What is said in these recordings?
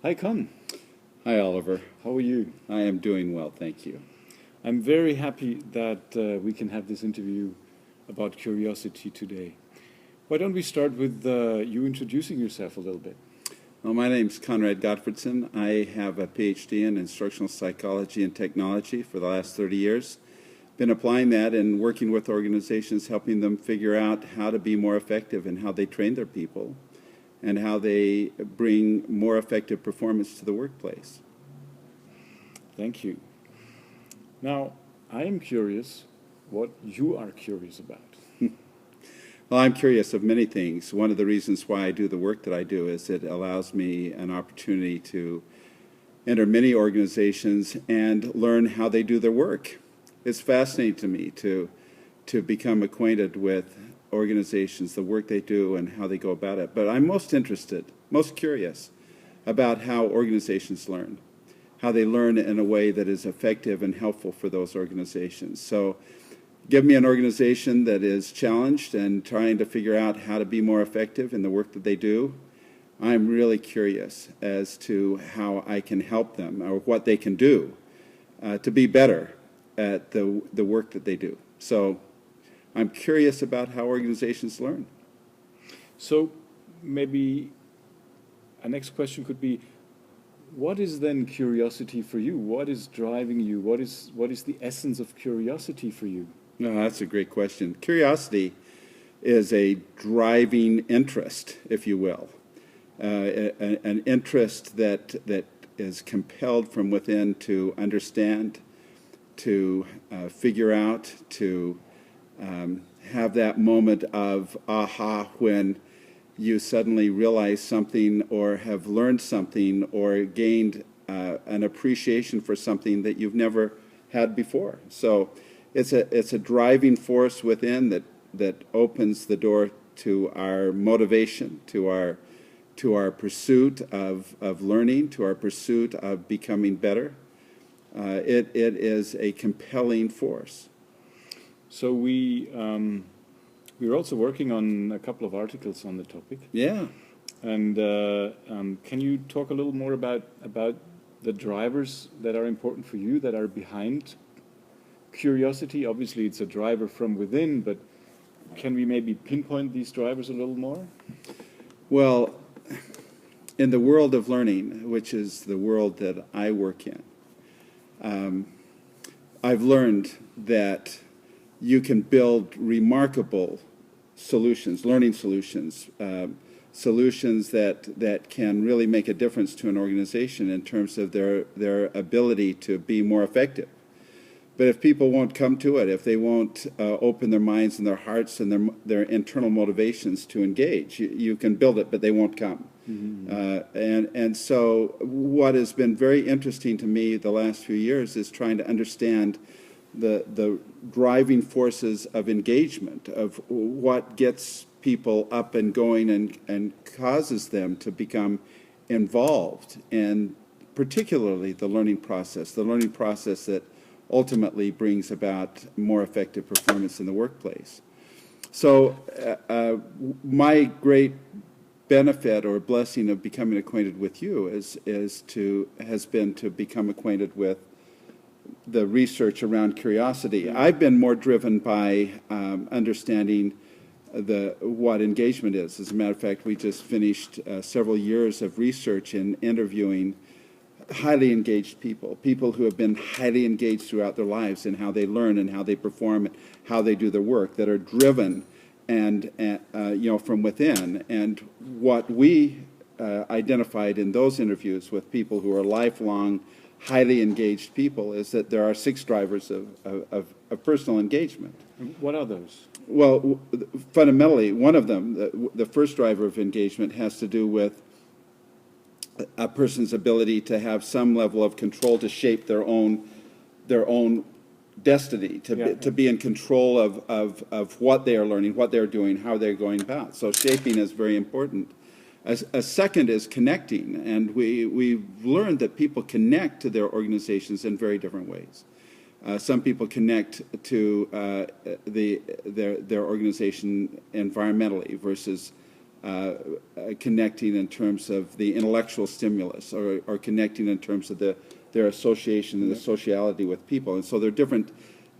Hi, Con. Hi, Oliver. How are you? I am doing well, thank you. I'm very happy that we can have this interview about curiosity today. Why don't we start with you introducing yourself a little bit? Well, my name's Conrad Gottfredson. I have a PhD in instructional psychology and technology for the last 30 years. Been applying that and working with organizations, helping them figure out how to be more effective and how they train their people and how they bring more effective performance to the workplace. Thank you. Now, I am curious what you are curious about. Well, I'm curious of many things. One of the reasons why I do the work that I do is it allows me an opportunity to enter many organizations and learn how they do their work. It's fascinating to me to become acquainted with organizations, the work they do, and how they go about it. But I'm most interested, most curious about how organizations learn, how they learn in a way that is effective and helpful for those organizations. So give me an organization that is challenged and trying to figure out how to be more effective in the work that they do. I'm really curious as to how I can help them or what they can do to be better at the work that they do. So I'm curious about how organizations learn. So maybe a next question could be, what is then curiosity for you? What is driving you? What is the essence of curiosity for you? No, that's a great question. Curiosity is a driving interest, if you will, an interest that is compelled from within to understand, to figure out, to have that moment of aha when you suddenly realize something or have learned something or gained an appreciation for something that you've never had before. So it's a driving force within that opens the door to our motivation, to our pursuit of learning, to our pursuit of becoming better. It is a compelling force. So we're also working on a couple of articles on the topic. Yeah. And can you talk a little more about the drivers that are important for you, that are behind curiosity? Obviously, it's a driver from within, but can we maybe pinpoint these drivers a little more? Well, in the world of learning, which is the world that I work in, I've learned that you can build remarkable solutions, learning solutions, solutions that can really make a difference to an organization in terms of their ability to be more effective. But if people won't come to it, if they won't open their minds and their hearts and their internal motivations to engage, you can build it, but they won't come. Mm-hmm. And so what has been very interesting to me the last few years is trying to understand the driving forces of engagement, of what gets people up and going and causes them to become involved in particularly the learning process that ultimately brings about more effective performance in the workplace. So my great benefit or blessing of becoming acquainted with you has been to become acquainted with the research around curiosity. I've been more driven by understanding what engagement is. As a matter of fact, we just finished several years of research in interviewing highly engaged people who have been highly engaged throughout their lives in how they learn and how they perform and how they do their work, that are driven and from within. And what we identified in those interviews with people who are lifelong, highly engaged people is that there are 6 drivers of personal engagement. What are those? Well, fundamentally, one of them, the first driver of engagement, has to do with a person's ability to have some level of control to shape their own destiny, to be in control of what they are learning, what they're doing, how they're going about. So shaping is very important. A second is connecting, and we've learned that people connect to their organizations in very different ways. Some people connect to their organization environmentally versus connecting in terms of the intellectual stimulus, or connecting in terms of their association and the sociality with people. And so there are different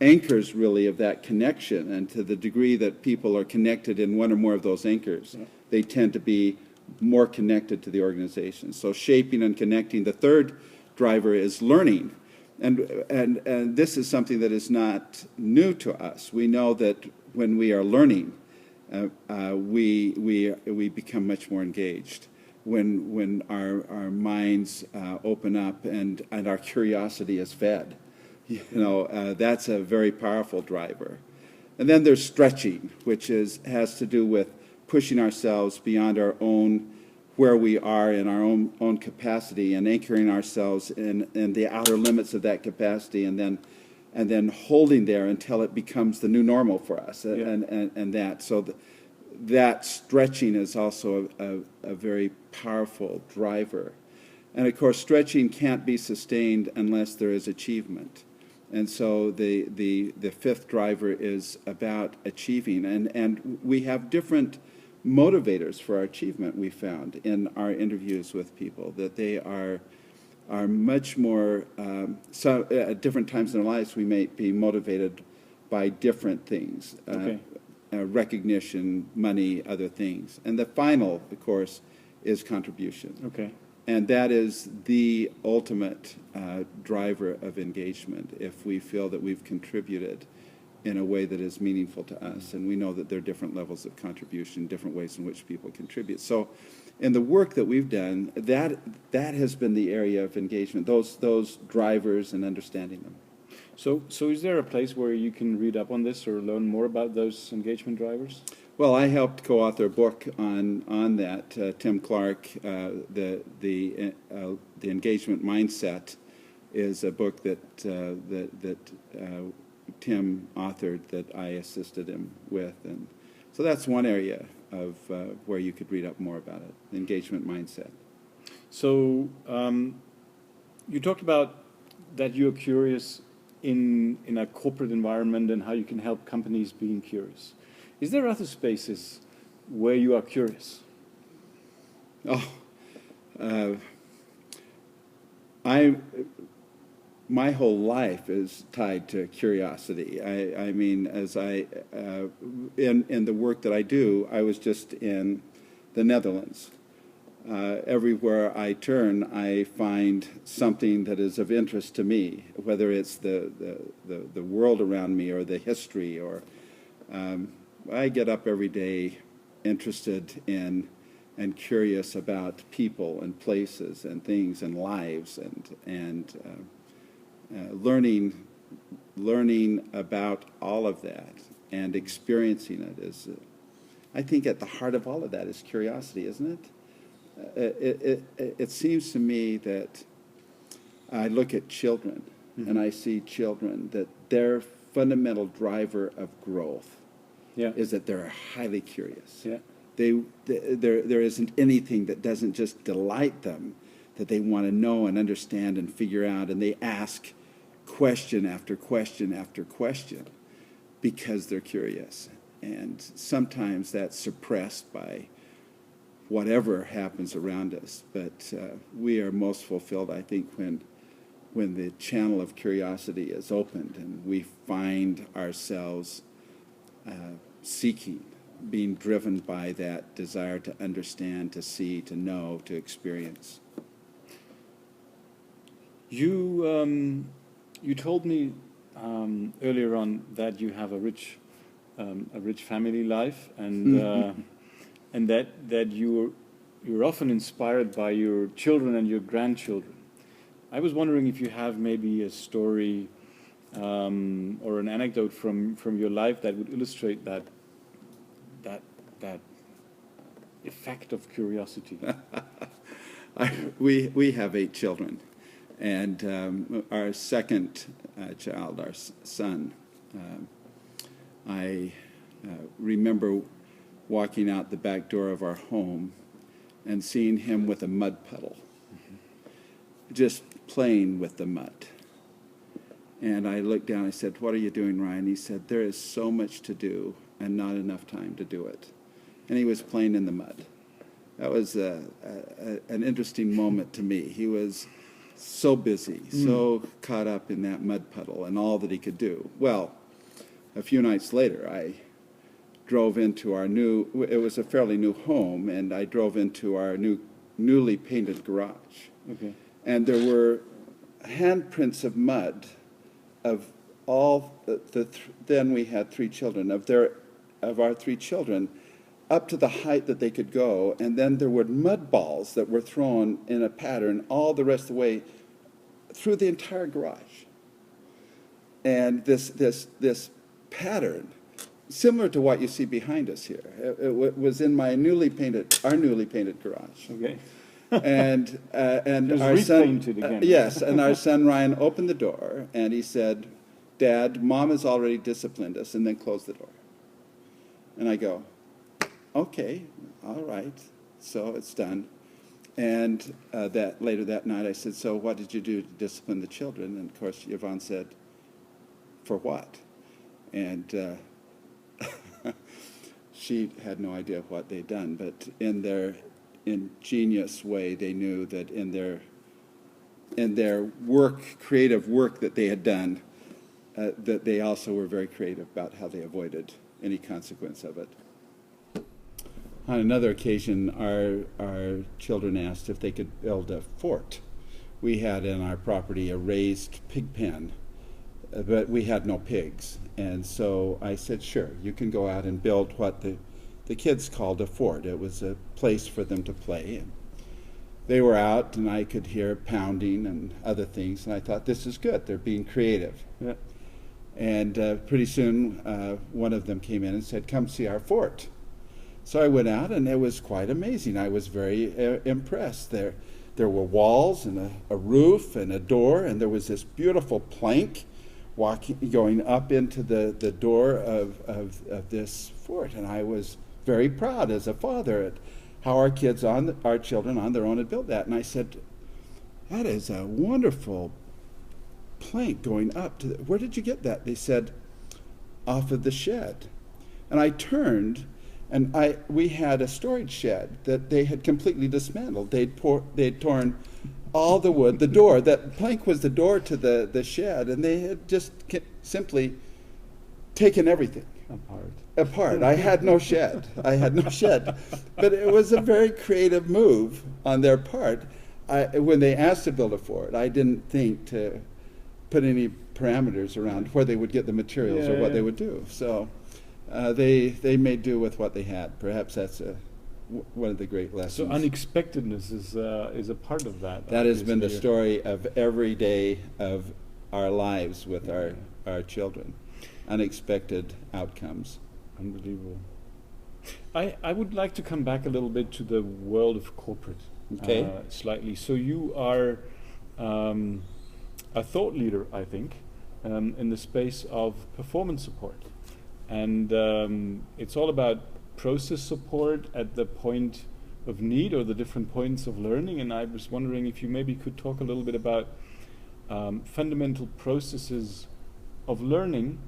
anchors, really, of that connection. And to the degree that people are connected in one or more of those anchors, they tend to be more connected to the organization. So shaping and connecting. The third driver is learning. And this is something that is not new to us. We know that when we are learning, we become much more engaged. When our minds open up and our curiosity is fed, that's a very powerful driver. And then there's stretching, which has to do with pushing ourselves beyond our own, where we are in our own capacity, and anchoring ourselves in the outer limits of that capacity, and then holding there until it becomes the new normal for us. And that. So that stretching is also a very powerful driver. And of course, stretching can't be sustained unless there is achievement. And so the fifth driver is about achieving. And we have different motivators for our achievement, we found in our interviews with people, that they are much more, so at different times in our lives we may be motivated by different things, recognition, money, other things. And the final, of course, is contribution. Okay. And that is the ultimate driver of engagement, if we feel that we've contributed in a way that is meaningful to us. And we know that there are different levels of contribution, different ways in which people contribute. So in the work that we've done, that has been the area of engagement, those drivers and understanding them. So is there a place where you can read up on this or learn more about those engagement drivers? Well, I helped co-author a book on that. Tim Clark, the Engagement Mindset, is a book that Tim authored that I assisted him with, and so that's one area of where you could read up more about it, the engagement mindset. So you talked about that you're curious in a corporate environment and how you can help companies being curious. Is there other spaces where you are curious? My whole life is tied to curiosity. I mean, as in the work that I do, I was just in the Netherlands. Everywhere I turn, I find something that is of interest to me, whether it's the world around me or the history, or I get up every day interested in and curious about people and places and things and lives, and learning about all of that and experiencing it is, I think at the heart of all of that is curiosity, isn't it? It seems to me that I look at children, and I see children, that their fundamental driver of growth is that they're highly curious. There isn't anything that doesn't just delight them, that they want to know and understand and figure out, and they ask question after question after question because they're curious. And sometimes that's suppressed by whatever happens around us, but we are most fulfilled, I think, when the channel of curiosity is opened and we find ourselves seeking, being driven by that desire to understand, to see, to know, to experience. You told me earlier on that you have a rich family life, and and that you're often inspired by your children and your grandchildren. I was wondering if you have maybe a story or an anecdote from your life that would illustrate that effect of curiosity. We have 8 children, and our second child, our son, I remember walking out the back door of our home and seeing him with a mud puddle, just playing with the mud. And I looked down, I said, "What are you doing, Ryan?" He said, "There is so much to do and not enough time to do it." And he was playing in the mud. that was an interesting moment to me. He was so busy, so caught up in that mud puddle and all that he could do. Well, a few nights later, I drove into our it was a fairly new home, and I drove into our newly painted garage. Okay. And there were handprints of mud of all then we had 3 children, of our 3 children, up to the height that they could go, and then there were mud balls that were thrown in a pattern all the rest of the way through the entire garage. And this pattern, similar to what you see behind us here, it was in our newly painted garage. Okay. And Just our son, repainted again. yes, and our son Ryan opened the door and he said, "Dad, Mom has already disciplined us," and then closed the door. And I go, "Okay, all right, so it's done." And later that night I said, "So what did you do to discipline the children?" And of course Yvonne said, "For what?" And she had no idea what they'd done, but in their ingenious way, they knew that in their creative work that they had done, that they also were very creative about how they avoided any consequence of it. On another occasion, our children asked if they could build a fort. We had in our property a raised pig pen, but we had no pigs. And so I said, "Sure, you can go out and build what the kids called a fort." It was a place for them to play. And they were out, and I could hear pounding and other things, and I thought, this is good. They're being creative. Yeah. And pretty soon, one of them came in and said, "Come see our fort." So I went out, and it was quite amazing. I was very impressed. There were walls and a roof and a door, and there was this beautiful plank going up into the door of this fort. And I was very proud as a father at how our children on their own had built that. And I said, "That is a wonderful plank going up to where did you get that?" They said, "Off of the shed." And I turned, and we had a storage shed that they had completely dismantled. They'd torn all the wood, the door. That plank was the door to the shed, and they had just simply taken everything apart. I had no shed. But it was a very creative move on their part. When they asked to build a fort, I didn't think to put any parameters around where they would get the materials or what they would do. So they made do with what they had. Perhaps that's one of the great lessons. So unexpectedness is a part of that. That has been the story of every day of our lives with our children. Unexpected outcomes. Unbelievable. I would like to come back a little bit to the world of corporate. Okay. Slightly. So you are a thought leader, I think, in the space of performance support. And it's all about process support at the point of need or the different points of learning. And I was wondering if you maybe could talk a little bit about fundamental processes of learning,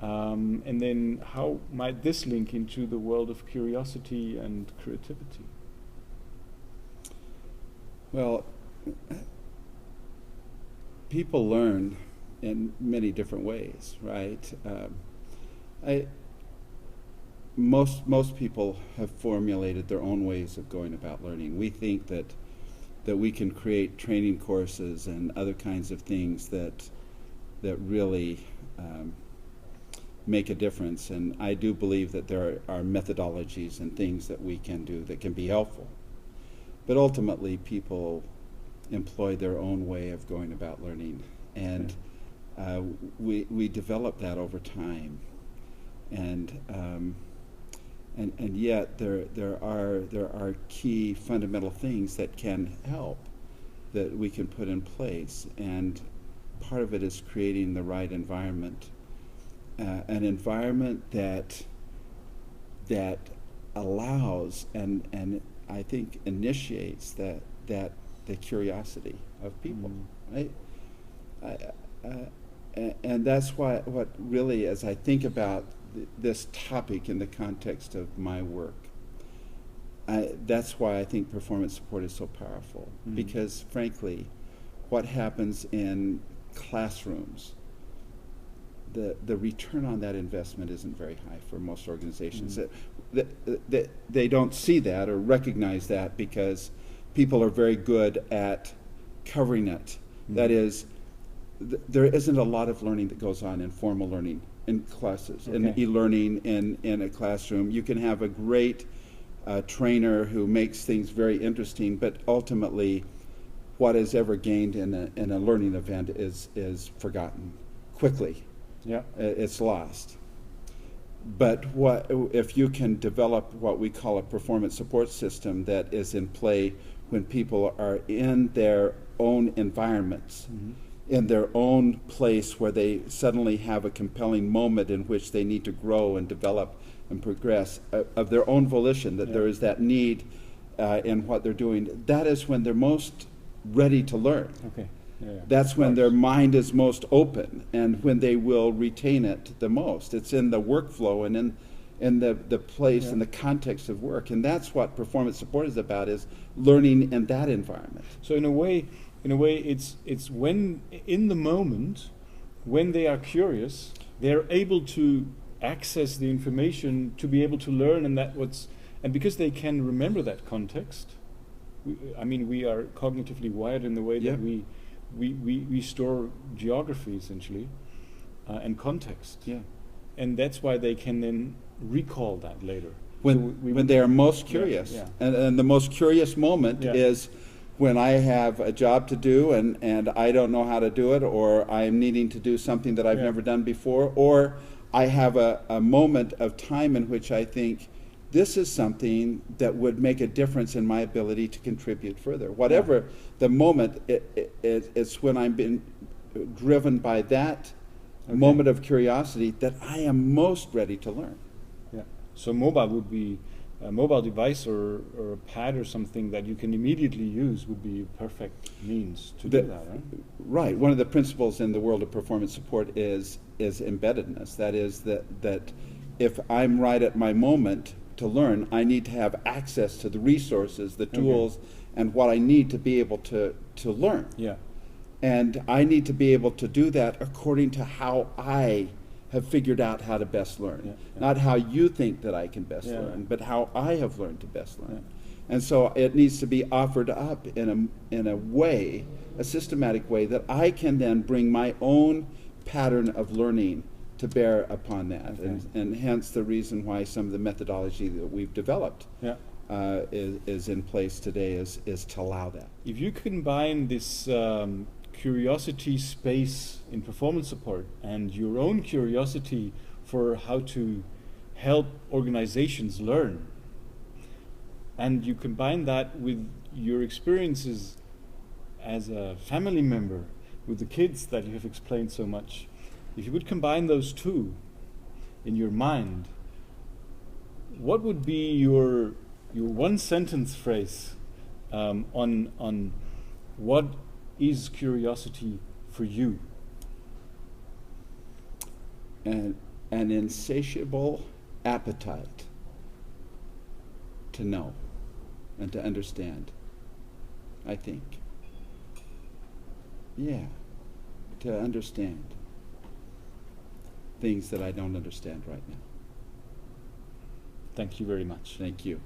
and then how might this link into the world of curiosity and creativity? Well, people learn in many different ways, right? Most people have formulated their own ways of going about learning. We think that we can create training courses and other kinds of things that really make a difference. And I do believe that there are methodologies and things that we can do that can be helpful. But ultimately, people employ their own way of going about learning, and we develop that over time. And yet there are key fundamental things that can help, that we can put in place, and part of it is creating the right environment, an environment that allows and I think initiates that the curiosity of people, right? And that's what really, as I think about this topic in the context of my work, that's why I think performance support is so powerful. Because frankly, what happens in classrooms, the return on that investment isn't very high for most organizations. They don't see that or recognize that because people are very good at covering it. That is, there isn't a lot of learning that goes on in formal learning in classes, in e-learning, in a classroom. You can have a great trainer who makes things very interesting, but ultimately what is ever gained in a learning event is forgotten quickly. Yeah. It's lost. But if you can develop what we call a performance support system that is in play when people are in their own environments, in their own place where they suddenly have a compelling moment in which they need to grow and develop and progress of their own volition, that there is that need in what they're doing, that is when they're most ready to learn. Okay. Yeah, that's when their mind is most open and when they will retain it the most. It's in the workflow and in the place and the context of work. And that's what performance support is about, is learning in that environment. So in a way, it's when in the moment, when they are curious, they're able to access the information to be able to learn, and because they can remember that context. We are cognitively wired in the way that we store geography essentially and context. Yeah. And that's why they can then recall that later. When they are most curious. Yeah. And the most curious moment is when I have a job to do and I don't know how to do it, or I'm needing to do something that I've never done before, or I have a moment of time in which I think this is something that would make a difference in my ability to contribute further. Whatever the moment, it's when I'm been driven by that moment of curiosity that I am most ready to learn. Yeah. So mobile would be a mobile device or a pad or something that you can immediately use would be a perfect means to do that, right? Right. One of the principles in the world of performance support is embeddedness. That is that if I'm right at my moment to learn, I need to have access to the resources, the tools, and what I need to be able to learn. Yeah. And I need to be able to do that according to how I have figured out how to best learn. Not how you think that I can best learn, but how I have learned to best learn. And so it needs to be offered up in a way, a systematic way, that I can then bring my own pattern of learning to bear upon that. And hence the reason why some of the methodology that we've developed is in place today is to allow that. If you combine this curiosity space in performance support and your own curiosity for how to help organizations learn, and you combine that with your experiences as a family member with the kids that you have explained so much, if you would combine those two in your mind, what would be your one sentence phrase on what is curiosity for you? An insatiable appetite to know and to understand, I think. Yeah, to understand things that I don't understand right now. Thank you very much. Thank you.